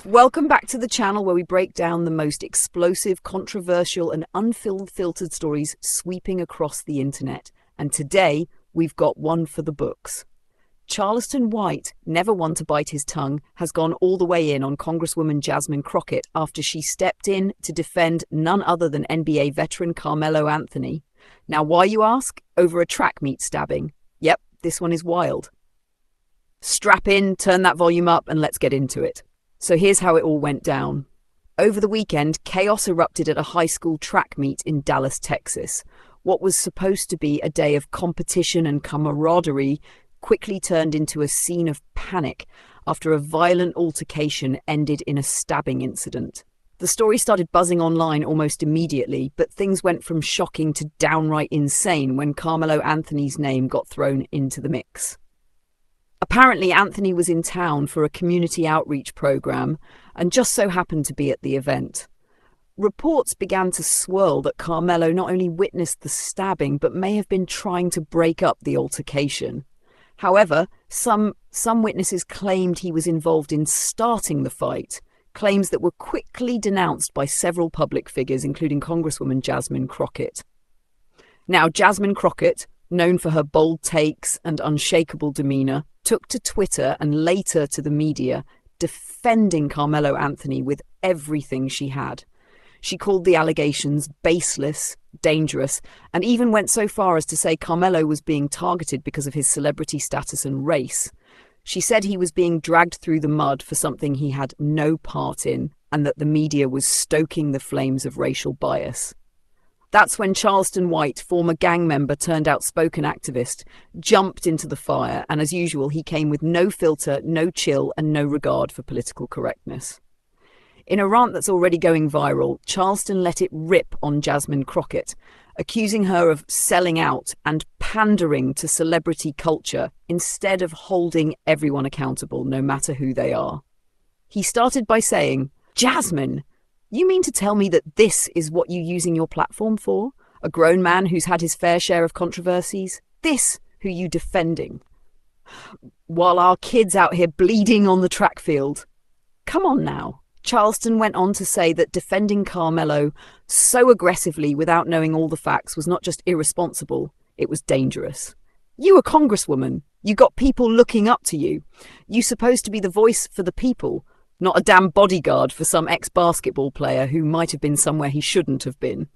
Welcome back to the channel where we break down the most explosive, controversial and unfiltered stories sweeping across the internet. And today, we've got one for the books. Charleston White, never one to bite his tongue, has gone all the way in on Congresswoman Jasmine Crockett after she stepped in to defend none other than NBA veteran Karmelo Anthony. Now, why, you ask? Over a track meet stabbing. Yep, this one is wild. Strap in, turn that volume up, and let's get into it. So here's how it all went down. Over the weekend, chaos erupted at a high school track meet in Dallas, Texas. What was supposed to be a day of competition and camaraderie quickly turned into a scene of panic after a violent altercation ended in a stabbing incident. The story started buzzing online almost immediately, but things went from shocking to downright insane when Karmelo Anthony's name got thrown into the mix. Apparently, Anthony was in town for a community outreach program and just so happened to be at the event. Reports began to swirl that Karmelo not only witnessed the stabbing but may have been trying to break up the altercation. However, some witnesses claimed he was involved in starting the fight, claims that were quickly denounced by several public figures, including Congresswoman Jasmine Crockett. Now, Jasmine Crockett, known for her bold takes and unshakable demeanor, took to Twitter and later to the media, defending Karmelo Anthony with everything she had. She called the allegations baseless, dangerous, and even went so far as to say Karmelo was being targeted because of his celebrity status and race. She said he was being dragged through the mud for something he had no part in, and that the media was stoking the flames of racial bias. That's when Charleston White, former gang member turned outspoken activist, jumped into the fire, and as usual, he came with no filter, no chill, and no regard for political correctness. In a rant that's already going viral, Charleston let it rip on Jasmine Crockett, accusing her of selling out and pandering to celebrity culture instead of holding everyone accountable, no matter who they are. He started by saying, "Jasmine, you mean to tell me that this is what you're using your platform for? A grown man who's had his fair share of controversies? This who you defending? While our kids out here bleeding on the track field? Come on now." Charleston went on to say that defending Karmelo so aggressively without knowing all the facts was not just irresponsible, it was dangerous. You a congresswoman. You got people looking up to you. You supposed to be the voice for the people, not a damn bodyguard for some ex-basketball player who might have been somewhere he shouldn't have been.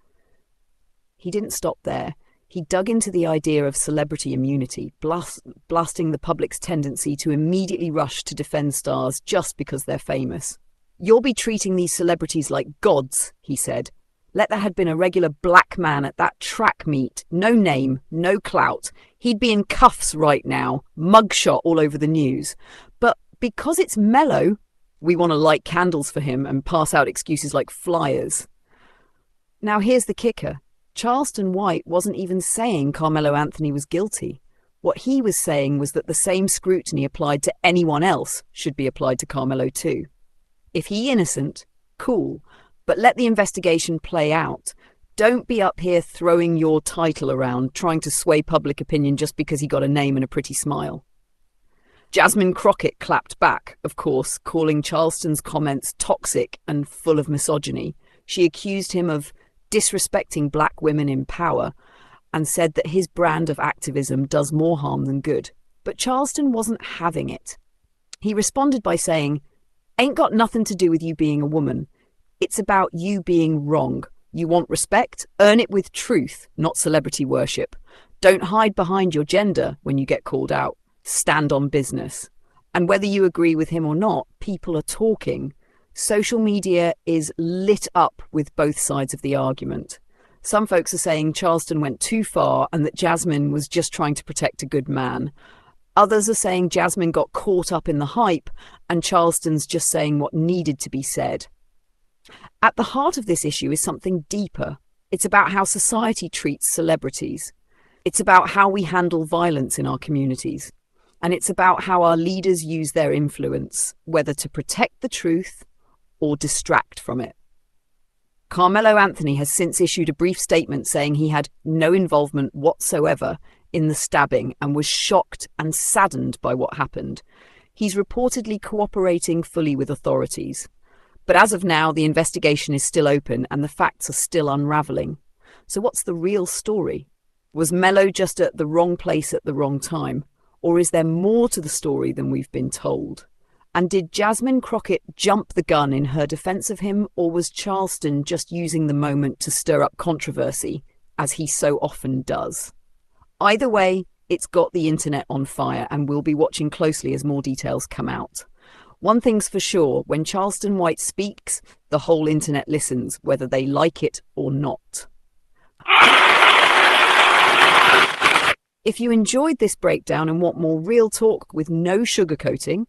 He didn't stop there. He dug into the idea of celebrity immunity, blasting the public's tendency to immediately rush to defend stars just because they're famous. "You'll be treating these celebrities like gods," he said. "Let there had been a regular black man at that track meet, no name, no clout. He'd be in cuffs right now, mugshot all over the news. But because it's Melo, we want to light candles for him and pass out excuses like flyers." Now here's the kicker. Charleston White wasn't even saying Karmelo Anthony was guilty. What he was saying was that the same scrutiny applied to anyone else should be applied to Karmelo too. If he's innocent, cool, but let the investigation play out. Don't be up here throwing your title around, trying to sway public opinion just because he got a name and a pretty smile. Jasmine Crockett clapped back, of course, calling Charleston's comments toxic and full of misogyny. She accused him of disrespecting black women in power and said that his brand of activism does more harm than good. But Charleston wasn't having it. He responded by saying, "Ain't got nothing to do with you being a woman. It's about you being wrong. You want respect? Earn it with truth, not celebrity worship. Don't hide behind your gender when you get called out. Stand on business." And whether you agree with him or not, people are talking. Social media is lit up with both sides of the argument. Some folks are saying Charleston went too far and that Jasmine was just trying to protect a good man. Others are saying Jasmine got caught up in the hype and Charleston's just saying what needed to be said. At the heart of this issue is something deeper. It's about how society treats celebrities. It's about how we handle violence in our communities. And it's about how our leaders use their influence, whether to protect the truth or distract from it. Karmelo Anthony has since issued a brief statement saying he had no involvement whatsoever in the stabbing and was shocked and saddened by what happened. He's reportedly cooperating fully with authorities. But as of now, the investigation is still open and the facts are still unraveling. So what's the real story? Was Melo just at the wrong place at the wrong time? Or is there more to the story than we've been told? And did Jasmine Crockett jump the gun in her defense of him, or was Charleston just using the moment to stir up controversy, as he so often does? Either way, it's got the internet on fire, and we'll be watching closely as more details come out. One thing's for sure, when Charleston White speaks, the whole internet listens, whether they like it or not. If you enjoyed this breakdown and want more real talk with no sugarcoating,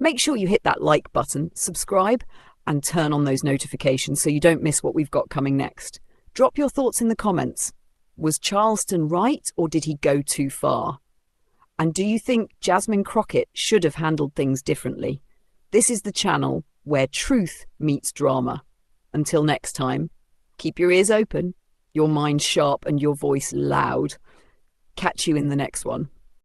make sure you hit that like button, subscribe, and turn on those notifications so you don't miss what we've got coming next. Drop your thoughts in the comments. Was Charleston right, or did he go too far? And do you think Jasmine Crockett should have handled things differently? This is the channel where truth meets drama. Until next time, keep your ears open, your mind sharp, and your voice loud. Catch you in the next one.